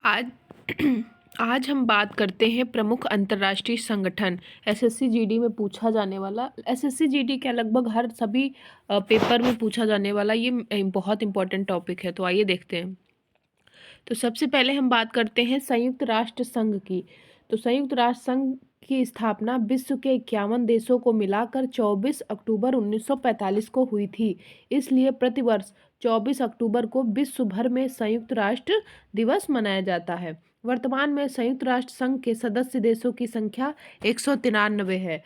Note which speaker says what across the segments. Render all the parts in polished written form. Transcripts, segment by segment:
Speaker 1: आज आज हम बात करते हैं प्रमुख अंतर्राष्ट्रीय संगठन। एसएससी जीडी में पूछा जाने वाला, एसएससी जीडी क्या लगभग हर सभी पेपर में पूछा जाने वाला ये बहुत इंपॉर्टेंट टॉपिक है। तो आइए देखते हैं। तो सबसे पहले हम बात करते हैं संयुक्त राष्ट्र संघ की। तो संयुक्त राष्ट्र संघ की स्थापना विश्व के 51 देशों को मिलाकर 24 अक्टूबर 1945 को हुई थी। इसलिए प्रतिवर्ष 24 अक्टूबर को विश्व भर में संयुक्त राष्ट्र दिवस मनाया जाता है। वर्तमान में संयुक्त राष्ट्र संघ के सदस्य देशों की संख्या 193 है।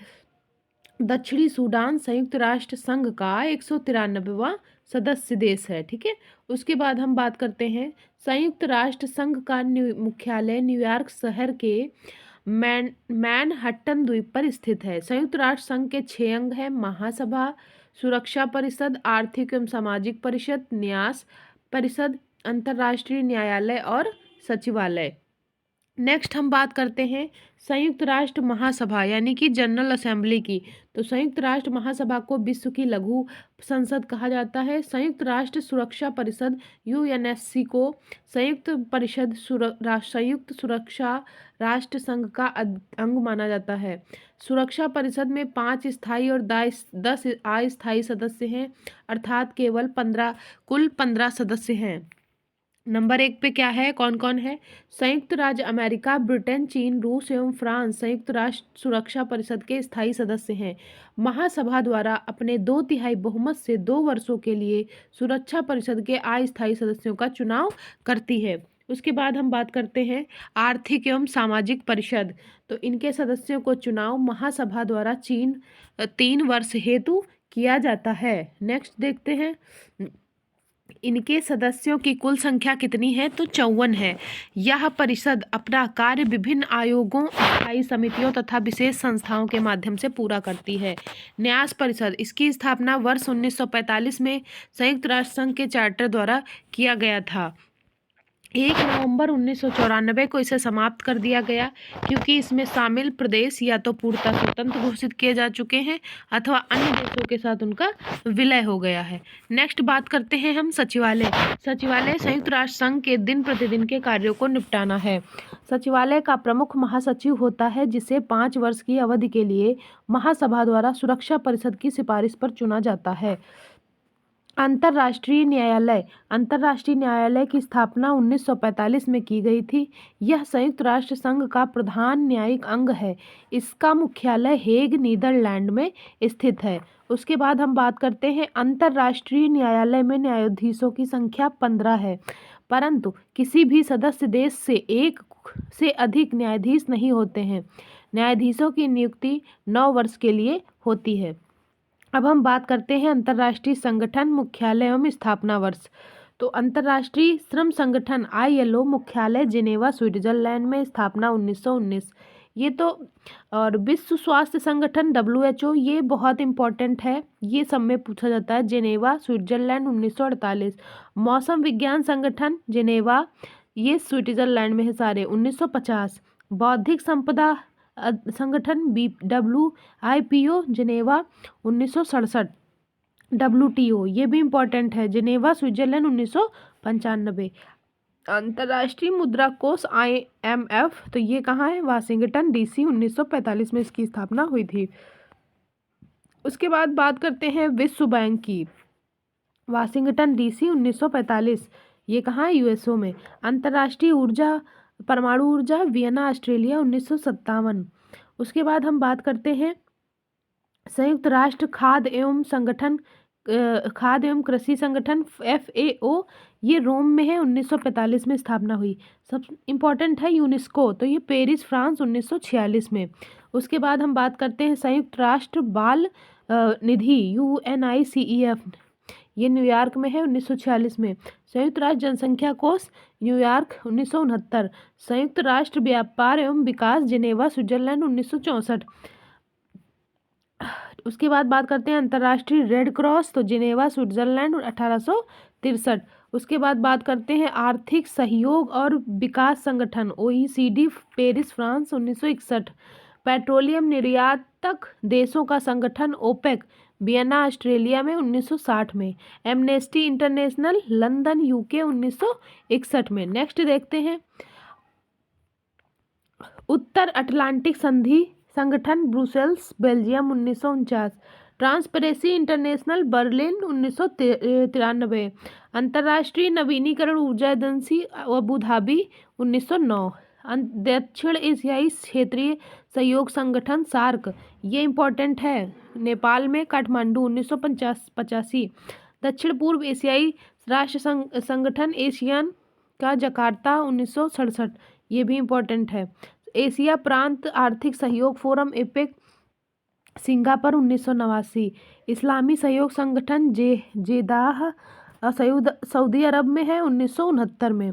Speaker 1: दक्षिणी सूडान संयुक्त राष्ट्र संघ का 193वां सदस्य देश है। ठीक है। उसके बाद हम बात करते हैं संयुक्त राष्ट्र संघ का मुख्यालय न्यूयॉर्क शहर के मैनहट्टन द्वीप पर स्थित है। संयुक्त राष्ट्र संघ के 6 अंग हैं: महासभा, सुरक्षा परिषद, आर्थिक एवं सामाजिक परिषद, न्यास परिषद, अंतर्राष्ट्रीय न्यायालय और सचिवालय। नेक्स्ट हम बात करते हैं संयुक्त राष्ट्र महासभा यानी कि जनरल असेंबली की। तो संयुक्त राष्ट्र महासभा को विश्व की लघु संसद कहा जाता है। संयुक्त राष्ट्र सुरक्षा परिषद यूएनएससी को संयुक्त परिषद संयुक्त सुरक्षा राष्ट्र संघ का अंग माना जाता है। सुरक्षा परिषद में 5 स्थायी और 10 अस्थायी सदस्य हैं, अर्थात कुल 15 सदस्य हैं। नंबर 1 पे क्या है, कौन कौन है? संयुक्त राज्य अमेरिका, ब्रिटेन, चीन, रूस एवं फ्रांस संयुक्त राष्ट्र सुरक्षा परिषद के स्थायी सदस्य हैं। महासभा द्वारा अपने 2/3 बहुमत से 2 वर्षों के लिए सुरक्षा परिषद के अस्थायी सदस्यों का चुनाव करती है। उसके बाद हम बात करते हैं आर्थिक एवं सामाजिक परिषद। तो इनके सदस्यों को चुनाव महासभा द्वारा 3 वर्ष हेतु किया जाता है। नेक्स्ट देखते हैं इनके सदस्यों की कुल संख्या कितनी है, तो 54 है। यह परिषद अपना कार्य विभिन्न आयोगों, स्थायी समितियों तथा विशेष संस्थाओं के माध्यम से पूरा करती है। न्यास परिषद, इसकी स्थापना वर्ष 1945 में संयुक्त राष्ट्र संघ के चार्टर द्वारा किया गया था। 1 नवंबर 1994 को इसे समाप्त कर दिया गया क्योंकि इसमें शामिल प्रदेश या तो पूर्णतः स्वतंत्र घोषित किए जा चुके हैं अथवा अन्य देशों के साथ उनका विलय हो गया है। नेक्स्ट बात करते हैं हम सचिवालय। सचिवालय संयुक्त राष्ट्र संघ के दिन प्रतिदिन के कार्यों को निपटाना है। सचिवालय का प्रमुख महासचिव होता है जिसे 5 वर्ष की अवधि के लिए महासभा द्वारा सुरक्षा परिषद की सिफारिश पर चुना जाता है। अंतर्राष्ट्रीय न्यायालय। अंतर्राष्ट्रीय न्यायालय की स्थापना 1945 में की गई थी। यह संयुक्त राष्ट्र संघ का प्रधान न्यायिक अंग है। इसका मुख्यालय हेग, नीदरलैंड में स्थित है। उसके बाद हम बात करते हैं अंतर्राष्ट्रीय न्यायालय में न्यायाधीशों की संख्या 15 है, परंतु किसी भी सदस्य देश से 1 से अधिक न्यायाधीश नहीं होते हैं। न्यायाधीशों की नियुक्ति 9 वर्ष के लिए होती है। अब हम बात करते हैं अंतर्राष्ट्रीय संगठन, मुख्यालय एवं स्थापना वर्ष। तो अंतर्राष्ट्रीय श्रम संगठन ILO मुख्यालय जिनेवा, स्विट्जरलैंड में, स्थापना 1919। ये तो, और विश्व स्वास्थ्य संगठन WHO, ये बहुत इंपॉर्टेंट है, ये सब में पूछा जाता है। Geneva, Switzerland, 1948। मौसम विज्ञान संगठन जिनेवा, ये स्विट्जरलैंड में है सारे, 1950। बौद्धिक संपदा संगठन WIPO जिनेवा, 1967। WTO, ये भी इम्पोर्टेंट है, जिनेवा, स्विट्जरलैंड, 1995। अंतर्राष्ट्रीय मुद्रा कोष IMF, तो ये कहाँ है? वाशिंगटन DC, 1945 में इसकी स्थापना हुई थी। उसके बाद बात करते हैं विश्व बैंक की। Washington DC, 1945। ये कहाँ है? USA में। अंतर्राष्ट्रीय ऊर्जा परमाणु ऊर्जा वियना, ऑस्ट्रेलिया, 1957। उसके बाद हम बात करते हैं संयुक्त राष्ट्र खाद्य एवं कृषि संगठन FAO, ये रोम में है, 1945 में स्थापना हुई। सब इम्पोर्टेंट है यूनेस्को, तो ये पेरिस, फ्रांस, 1946 में। उसके बाद हम बात करते हैं संयुक्त राष्ट्र बाल निधि UNICEF, ये न्यूयॉर्क में है, 1946 में। संयुक्त राष्ट्र जनसंख्या कोष न्यूयॉर्क, 1969। संयुक्त राष्ट्र व्यापार एवं विकास जिनेवा, स्विट्जरलैंड, 1964। उसके बाद बात करते हैं अंतर्राष्ट्रीय रेड क्रॉस, तो जिनेवा, स्विट्जरलैंड, 1863। उसके बाद बात करते हैं आर्थिक सहयोग और विकास संगठन OECD, पेरिस, फ्रांस, 1961। पेट्रोलियम निर्यातक देशों का संगठन OPEC, वियना, ऑस्ट्रेलिया में, 1960 में। एमनेस्टी इंटरनेशनल, लंदन, UK, 1961 में। नेक्स्ट देखते हैं उत्तर अटलांटिक संधि संगठन Brussels Belgium 1949। Transparency international Berlin 1993। अंतर्राष्ट्रीय नवीनीकरण ऊर्जा एजेंसी अबू धाबी 1909। दक्षिण एशियाई क्षेत्रीय सहयोग संगठन सार्क, ये इम्पोर्टेंट है, नेपाल में काठमांडू 1985। दक्षिण पूर्व एशियाई राष्ट्र संगठन एशियन का जकार्ता 1967, ये भी इम्पोर्टेंट है। एशिया प्रांत आर्थिक सहयोग फोरम एपेक सिंगापुर 1989। इस्लामी सहयोग संगठन जेदाह सऊदी अरब में है 1969 में।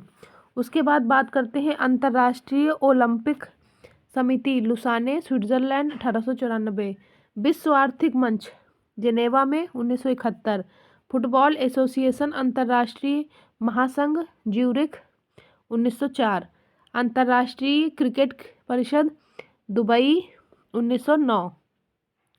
Speaker 1: उसके बाद बात करते हैं अंतर्राष्ट्रीय ओलंपिक समिति लुसाने स्विट्जरलैंड 1894। विश्व आर्थिक मंच जेनेवा में 1971। फुटबॉल एसोसिएशन अंतर्राष्ट्रीय महासंघ ज्यूरिख 1904। अंतर्राष्ट्रीय क्रिकेट परिषद दुबई 1909।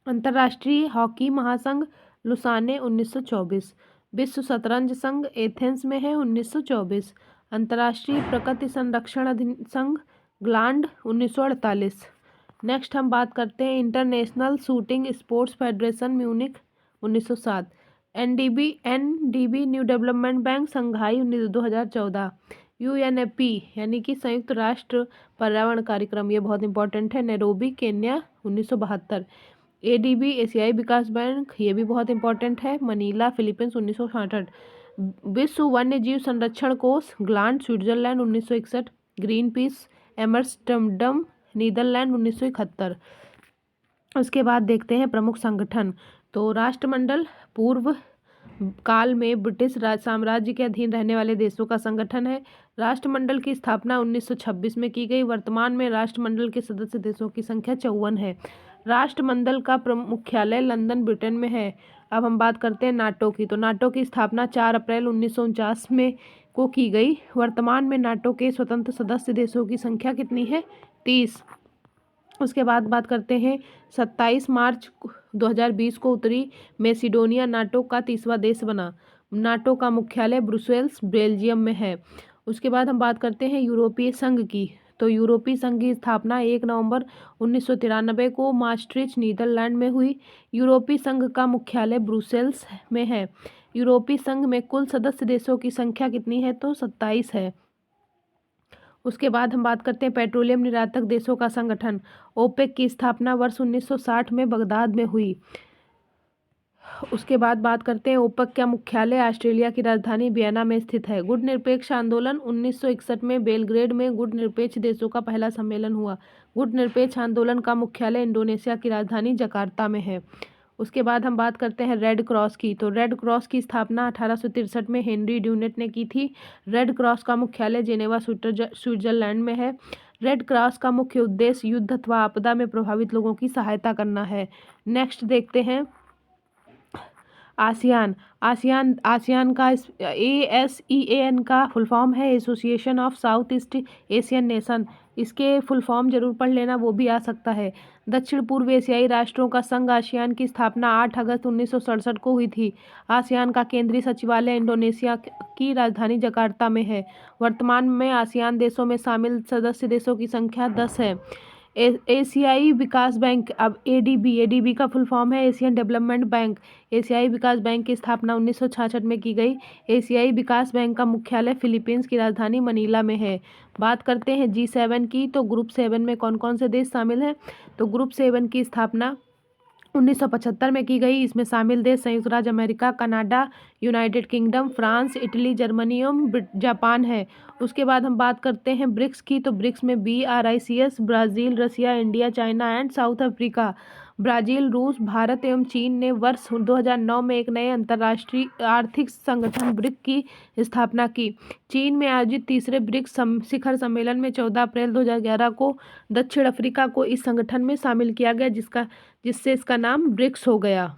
Speaker 1: अंतर्राष्ट्रीय हॉकी महासंघ लुसाने 1924। विश्व शतरंज संघ एथेंस में है 1924। अंतर्राष्ट्रीय प्रकृति संरक्षण संघ ग्लांड 1948। नेक्स्ट हम बात करते हैं International Shooting Sports Federation Munich 1907। NDB New Development Bank Shanghai 2014। UNAP यानी कि संयुक्त राष्ट्र पर्यावरण कार्यक्रम, ये बहुत इंपॉर्टेंट है, नैरोबी केन्या 1972। एडीबी एशियाई विकास बैंक, ये भी बहुत इंपॉर्टेंट है, मनीला फिलीपींस 1966। विश्व वन्य जीव संरक्षण कोष Gland Switzerland 1961। Greenpeace Amsterdam Netherlands 1971। उसके बाद देखते हैं प्रमुख संगठन। तो राष्ट्रमंडल पूर्व काल में ब्रिटिश साम्राज्य के अधीन रहने वाले देशों का संगठन है। राष्ट्रमंडल की स्थापना 1926 में की गई। वर्तमान में राष्ट्रमंडल के सदस्य देशों की संख्या 54 है। राष्ट्रमंडल का मुख्यालय लंदन ब्रिटेन में है। अब हम बात करते हैं नाटो की। तो नाटो की स्थापना 4 अप्रैल 1949 में को की गई। वर्तमान में नाटो के स्वतंत्र सदस्य देशों की संख्या कितनी है? 30। उसके बाद बात करते हैं 27 मार्च 2020 को उत्तरी मैसिडोनिया नाटो का 30वां देश बना। नाटो का मुख्यालय ब्रुसेल्स बेल्जियम में है। उसके बाद हम बात करते हैं यूरोपीय संघ की। तो यूरोपीय संघ की स्थापना 1 नवंबर 1993 को maastricht नीदरलैंड में हुई। यूरोपीय संघ का मुख्यालय ब्रुसेल्स में है। यूरोपीय संघ में कुल सदस्य देशों की संख्या कितनी है? तो 27 है। उसके बाद हम बात करते हैं पेट्रोलियम निर्यातक देशों का संगठन। ओपेक की स्थापना वर्ष 1960 में बगदाद में हुई। उसके बाद बात करते हैं ओपेक का मुख्यालय ऑस्ट्रेलिया की राजधानी वियना में स्थित है। गुट निरपेक्ष आंदोलन 1961 में बेलग्रेड में गुट निरपेक्ष देशों का पहला सम्मेलन हुआ। गुट निरपेक्ष आंदोलन का मुख्यालय इंडोनेशिया की राजधानी जकार्ता में है। उसके बाद हम बात करते हैं रेड क्रॉस की। तो रेड क्रॉस की स्थापना 1863 में हेनरी ड्यूनेट ने की थी। रेड क्रॉस का मुख्यालय जेनेवा स्विट्जरलैंड में है। रेड क्रॉस का मुख्य उद्देश्य युद्ध अथवा आपदा में प्रभावित लोगों की सहायता करना है। नेक्स्ट देखते हैं आसियान। आसियान का ASEAN का फुल फॉर्म है association of south east Asian nation. इसके फुल फॉर्म जरूर पढ़ लेना, वो भी आ सकता है। दक्षिण पूर्व एशियाई राष्ट्रों का संघ आसियान की स्थापना 8 अगस्त 1967 को हुई थी। आसियान का केंद्रीय सचिवालय इंडोनेशिया की राजधानी जकार्ता में है। वर्तमान में आसियान देशों में शामिल सदस्य देशों की संख्या 10 है। एशियाई विकास बैंक, अब ADB का फुल फॉर्म है एशियन डेवलपमेंट बैंक। एशियाई विकास बैंक की स्थापना 1966 में की गई। एशियाई विकास बैंक का मुख्यालय फिलीपींस की राजधानी मनीला में है। बात करते हैं G7 की। तो ग्रुप 7 में कौन कौन से देश शामिल हैं? तो ग्रुप 7 की स्थापना 1975 में की गई। इसमें शामिल देश संयुक्त राज्य America, Canada, United kingdom, France, Italy, Germany एवं जापान है। उसके बाद हम बात करते हैं ब्रिक्स की। तो ब्रिक्स में BRICS Brazil, Russia, India, China and South Africa. Brazil, रूस, भारत एवं चीन ने वर्ष 2009 में एक नए अंतर्राष्ट्रीय आर्थिक संगठन ब्रिक की स्थापना की। चीन में आयोजित तीसरे ब्रिक्स शिखर सम्मेलन में 14 अप्रैल 2011 को दक्षिण अफ्रीका को इस संगठन में शामिल किया गया, जिससे इसका नाम ब्रिक्स हो गया।